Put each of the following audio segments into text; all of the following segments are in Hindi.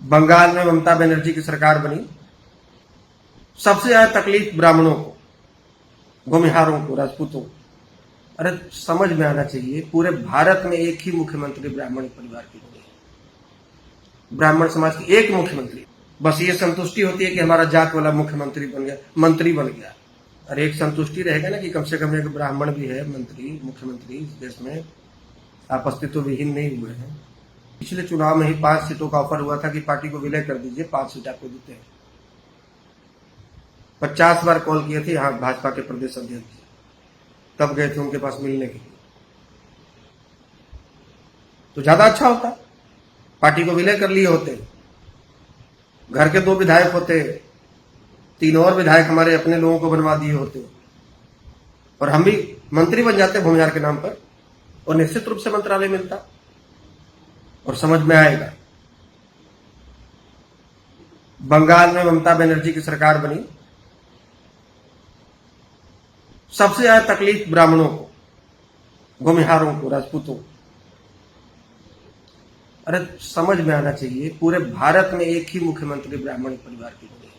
बंगाल में ममता बनर्जी की सरकार बनी, सबसे ज्यादा तकलीफ ब्राह्मणों को, भूमिहारों को, राजपूतों को। अरे समझ में आना चाहिए, पूरे भारत में एक ही मुख्यमंत्री ब्राह्मण परिवार की होती है, ब्राह्मण समाज की एक मुख्यमंत्री। बस ये संतुष्टि होती है कि हमारा जात वाला मुख्यमंत्री बन गया, मंत्री बन गया। अरे एक संतुष्टि रहेगा ना कि कम से कम एक ब्राह्मण भी है मंत्री, मुख्यमंत्री इस देश में, आप अस्तित्व विहीन नहीं हुए हैं। पिछले चुनाव में ही 5 सीटों का ऑफर हुआ था कि पार्टी को विलय कर दीजिए, 5 सीट आपको देते हैं। 50 बार कॉल किए थे यहाँ भाजपा के प्रदेश अध्यक्ष, तब गए थे उनके पास मिलने के लिए। तो ज्यादा अच्छा होता, पार्टी को विलय कर लिए होते, घर के 2 विधायक होते, 3 और विधायक हमारे अपने लोगों को बनवा दिए होते, और हम भी मंत्री बन जाते भूमिहार के नाम पर, और निश्चित रूप से मंत्रालय मिलता और समझ में आएगा। बंगाल में ममता बनर्जी की सरकार बनी, सबसे ज्यादा तकलीफ ब्राह्मणों को, भूमिहारों को, राजपूतों को। अरे समझ में आना चाहिए, पूरे भारत में एक ही मुख्यमंत्री ब्राह्मण परिवार की होती है,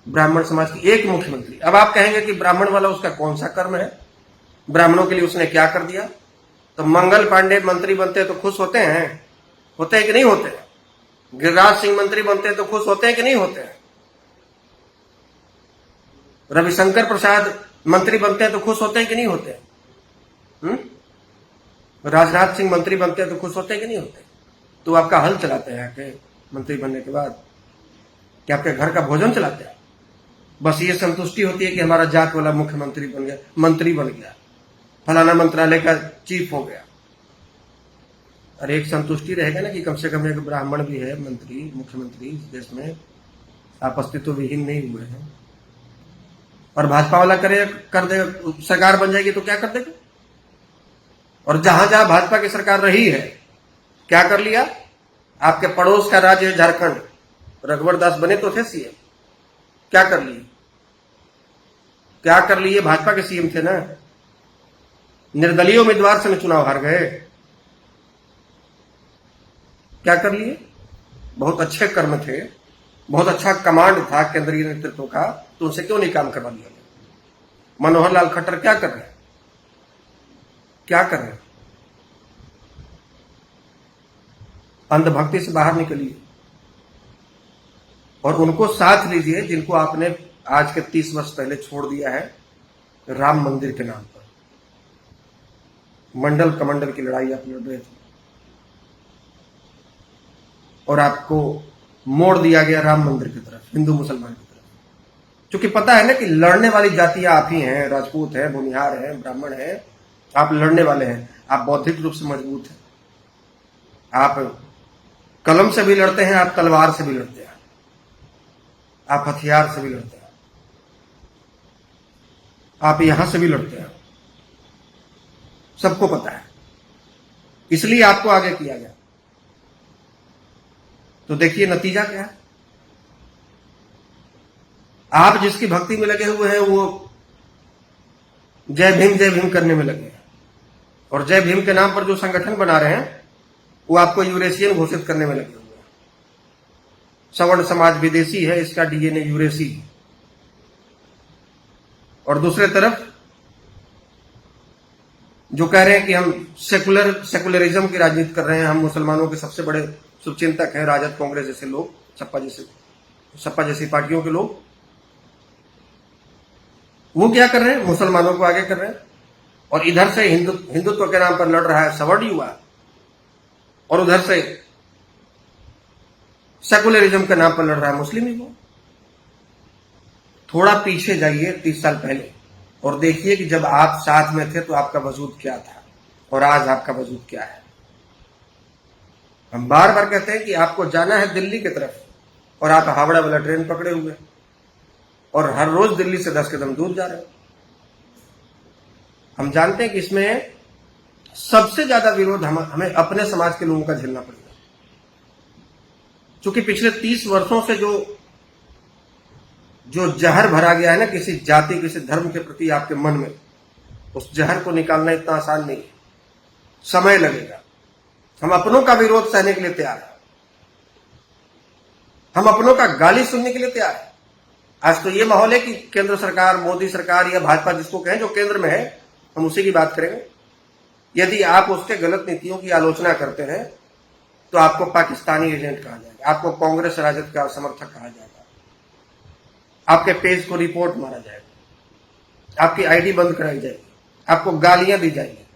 ब्राह्मण समाज की एक मुख्यमंत्री। अब आप कहेंगे कि ब्राह्मण वाला उसका कौन सा कर्म है, ब्राह्मणों के लिए उसने क्या कर दिया? तो मंगल पांडे मंत्री बनते तो खुश होते हैं कि नहीं होते? गिरिराज सिंह मंत्री बनते तो खुश होते हैं कि नहीं होते? रविशंकर प्रसाद मंत्री बनते हैं तो खुश होते हैं कि नहीं होते? राजनाथ सिंह मंत्री बनते हैं तो खुश होते हैं कि नहीं होते? तो आपका हल चलाते हैं आके मंत्री बनने के बाद, क्या आपके घर का भोजन चलाते हैं? बस ये संतुष्टि होती है कि हमारा जात वाला मुख्यमंत्री बन गया, मंत्री बन गया, फलाना मंत्रालय का चीफ हो गया। अरे एक संतुष्टि रहेगा ना कि कम से कम एक ब्राह्मण भी है मंत्री, मुख्यमंत्री इस देश में, आप अस्तित्व विहीन नहीं हुए हैं। और भाजपा वाला कर दे, सरकार बन जाएगी तो क्या कर देगा? और जहां जहां भाजपा की सरकार रही है, क्या कर लिया? आपके पड़ोस का राज्य है झारखंड, रघुवर दास बने तो थे सीएम, क्या कर लिए? क्या कर लिए? भाजपा के सीएम थे ना, निर्दलीय उम्मीदवार से चुनाव हार गए। क्या कर लिए? बहुत अच्छे कर्म थे, बहुत अच्छा कमांड था केंद्रीय नेतृत्व का, तो उनसे क्यों नहीं काम करवा लिया? मनोहर लाल खट्टर क्या कर रहे हैं? क्या कर रहे हैं? अंधभक्ति से बाहर निकलिए और उनको साथ लीजिए जिनको आपने आज के 30 वर्ष पहले छोड़ दिया है राम मंदिर के नाम पर। मंडल कमंडल की लड़ाई आप लड़ रहे थे और आपको मोड़ दिया गया राम मंदिर की तरफ, हिंदू मुसलमान की तरफ। क्योंकि पता है ना कि लड़ने वाली जातियां आप ही हैं, राजपूत हैं, भूमिहार हैं, ब्राह्मण हैं, आप लड़ने वाले हैं। आप बौद्धिक रूप से मजबूत हैं, आप कलम से भी लड़ते हैं, आप तलवार से भी लड़ते हैं, आप हथियार से भी लड़ते हैं, आप यहां से भी लड़ते हैं, सबको पता है, इसलिए आपको आगे किया गया। तो देखिए नतीजा क्या है। आप जिसकी भक्ति में लगे हुए हैं वो जय भीम करने में लगे हैं, और जय भीम के नाम पर जो संगठन बना रहे हैं वो आपको यूरेशियन घोषित करने में लगे हुए हैं। सवर्ण समाज विदेशी है, इसका डीएनए यूरेसी है। और दूसरे तरफ जो कह रहे हैं कि हम सेकुलरिज्म की राजनीति कर रहे हैं, हम मुसलमानों के सबसे बड़े शुभचिंतक हैं, राजद कांग्रेस जैसे लोग, सपा जैसी पार्टियों के लोग, वो क्या कर रहे हैं? मुसलमानों को आगे कर रहे हैं। और इधर से हिंदुत्व के नाम पर लड़ रहा है सवर्ण युवा, और उधर से सेकुलरिज्म के नाम पर लड़ रहा है मुस्लिम युवा। थोड़ा पीछे जाइए 30 साल पहले और देखिए कि जब आप साथ में थे तो आपका वजूद क्या था और आज आपका वजूद क्या है। हम बार बार कहते हैं कि आपको जाना है दिल्ली की तरफ और आप हावड़ा वाला ट्रेन पकड़े हुए और हर रोज दिल्ली से 10 कदम दूर जा रहे हो। हम जानते हैं कि इसमें सबसे ज्यादा विरोध हमें अपने समाज के लोगों का झेलना पड़ेगा, क्योंकि पिछले 30 वर्षों से जो जहर भरा गया है ना किसी जाति, किसी धर्म के प्रति आपके मन में, उस जहर को निकालना इतना आसान नहीं है, समय लगेगा। हम अपनों का विरोध सहने के लिए तैयार हैं, हम अपनों का गाली सुनने के लिए तैयार है। आज तो ये माहौल है कि केंद्र सरकार, मोदी सरकार या भाजपा जिसको कहें, जो केंद्र में है, हम उसी की बात करेंगे। यदि आप उसके गलत नीतियों की आलोचना करते हैं तो आपको पाकिस्तानी एजेंट कहा जाएगा, आपको कांग्रेस राजद का समर्थक कहा जाएगा, आपके पेज को रिपोर्ट मारा जाएगा, आपकी आईडी बंद कराई जाएगी, आपको गालियां दी जाएगी,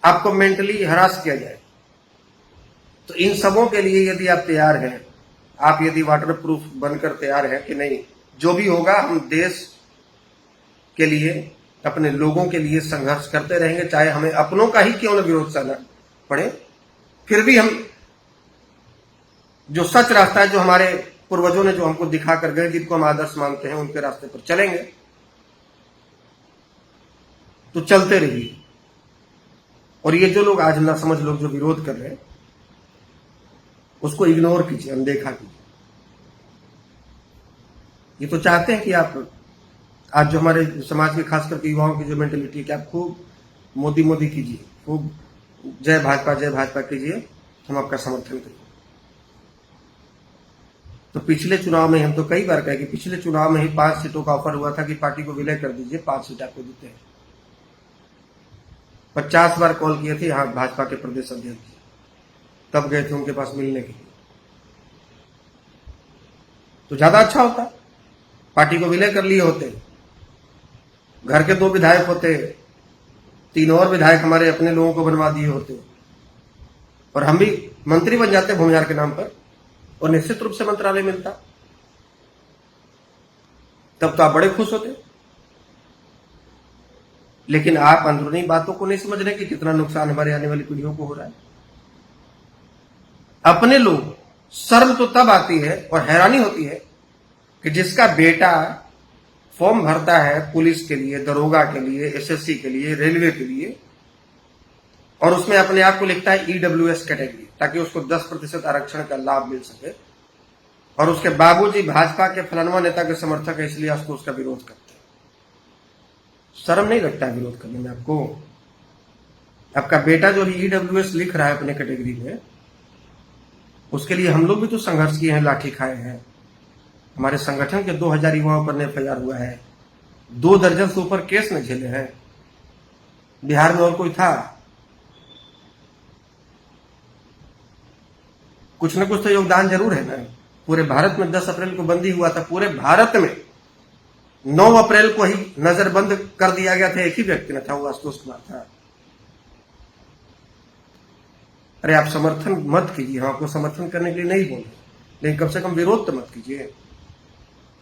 आपको मेंटली हरास किया जाएगा। तो इन सबों के लिए यदि आप तैयार हैं, आप यदि वाटर प्रूफ बनकर तैयार हैं कि नहीं, जो भी होगा हम देश के लिए, अपने लोगों के लिए संघर्ष करते रहेंगे, चाहे हमें अपनों का ही क्यों न विरोध सहना पड़े, फिर भी हम जो सच रास्ता है, जो हमारे पूर्वजों ने जो हमको दिखा कर गए, जिनको हम आदर्श मानते हैं, उनके रास्ते पर चलेंगे। तो चलते रहिए। और ये जो लोग आज ना समझ लोग जो विरोध कर रहे हैं, उसको इग्नोर कीजिए, अनदेखा कीजिए। ये तो चाहते हैं कि आप आज जो हमारे समाज के खास करके युवाओं की जो मेंटेलिटी है कि आप खूब मोदी मोदी कीजिए, खूब जय भाजपा कीजिए, हम आपका समर्थन करेंगे। तो पिछले चुनाव में हम तो कई बार कहे कि पिछले चुनाव में ही 5 सीटों का ऑफर हुआ था कि पार्टी को विलय कर दीजिए, 5 सीट आपको देते हैं। 50 बार कॉल किए थे यहाँ भाजपा के प्रदेश अध्यक्ष, तब गए थे उनके पास मिलने के लिए। तो ज्यादा अच्छा होता, पार्टी को विलय कर लिए होते, घर के 2 विधायक होते, 3 और विधायक हमारे अपने लोगों को बनवा दिए होते, और हम भी मंत्री बन जाते भूमिहार के नाम पर, और निश्चित रूप से मंत्रालय मिलता। तब तो आप बड़े खुश होते। लेकिन आप अंदरूनी बातों को नहीं समझ रहे कि कितना नुकसान हमारे आने वाली पीढ़ियों को हो रहा है। अपने लोग, शर्म तो तब आती है और हैरानी होती है कि जिसका बेटा फॉर्म भरता है पुलिस के लिए, दरोगा के लिए, एसएससी के लिए, रेलवे के लिए, और उसमें अपने आप को लिखता है ईडब्ल्यूएस कैटेगरी, ताकि उसको 10% आरक्षण का लाभ मिल सके, और उसके बाबूजी भाजपा के फलानवा नेता के समर्थक है, इसलिए आपको उसका विरोध करते हैं। शर्म नहीं लगता है विरोध करने में आपको? आपका बेटा जो ईडब्ल्यूएस लिख रहा है अपने कैटेगरी में, उसके लिए हम लोग भी तो संघर्ष किए हैं, लाठी खाए हैं। हमारे संगठन के 2000 युवाओं पर एफआईआर हुआ है, 2 दर्जन से ऊपर केस न झेले हैं। बिहार में और कोई था? कुछ न कुछ तो योगदान जरूर है ना। पूरे भारत में 10 अप्रैल को बंदी हुआ था, पूरे भारत में 9 अप्रैल को ही नजरबंद कर दिया गया था, एक ही व्यक्ति ने था, वो आशुतोष कुमार था। अरे आप समर्थन मत कीजिए, हम आपको समर्थन करने के लिए नहीं बोल रहे, लेकिन कम से कम विरोध तो मत कीजिए।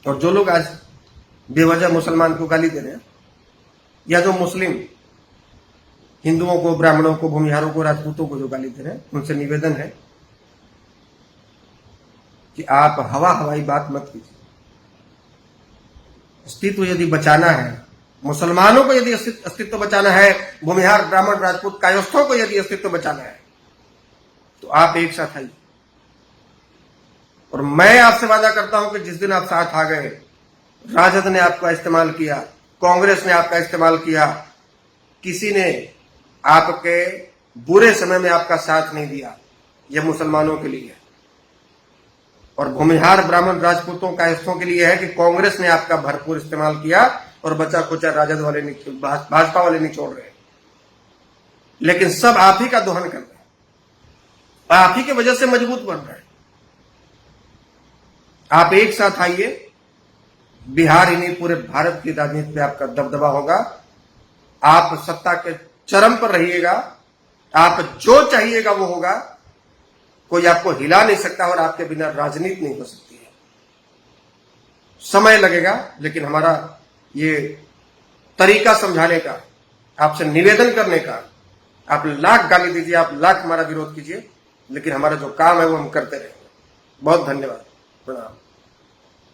और जो लोग आज बेवजह मुसलमान को गाली दे रहे हैं, या जो मुस्लिम हिंदुओं को, ब्राह्मणों को, भूमिहारों को, राजपूतों को जो गाली दे रहे हैं, उनसे निवेदन है कि आप हवाई बात मत कीजिए। अस्तित्व यदि बचाना है, मुसलमानों को यदि अस्तित्व बचाना है, भूमिहार, ब्राह्मण, राजपूत, कायस्थों को यदि अस्तित्व बचाना है, तो आप एक साथ आइए। और मैं आपसे वादा करता हूं कि जिस दिन आप साथ आ गए, राजद ने आपका इस्तेमाल किया, कांग्रेस ने आपका इस्तेमाल किया, किसी ने आपके बुरे समय में आपका साथ नहीं दिया, यह मुसलमानों के लिए है। और भूमिहार, ब्राह्मण, राजपूतों, कायस्थों के लिए है कि कांग्रेस ने आपका भरपूर इस्तेमाल किया और बचा खुचा राजद वाले नहीं, भाजपा वाले नहीं छोड़ रहे, लेकिन सब आप ही का दोहन कर रहे हैं, आप ही की वजह से मजबूत बन रहे हैं। आप एक साथ आइए, बिहार ही नहीं पूरे भारत की राजनीति पे आपका दबदबा होगा। आप सत्ता के चरम पर रहिएगा, आप जो चाहिएगा वो होगा, कोई आपको हिला नहीं सकता, और आपके बिना राजनीति नहीं हो सकती है। समय लगेगा, लेकिन हमारा ये तरीका समझाने का, आपसे निवेदन करने का, आप लाख गाली दीजिए, आप लाख हमारा विरोध कीजिए, लेकिन हमारा जो काम है वो हम करते रहेंगे। बहुत धन्यवाद, प्रणाम।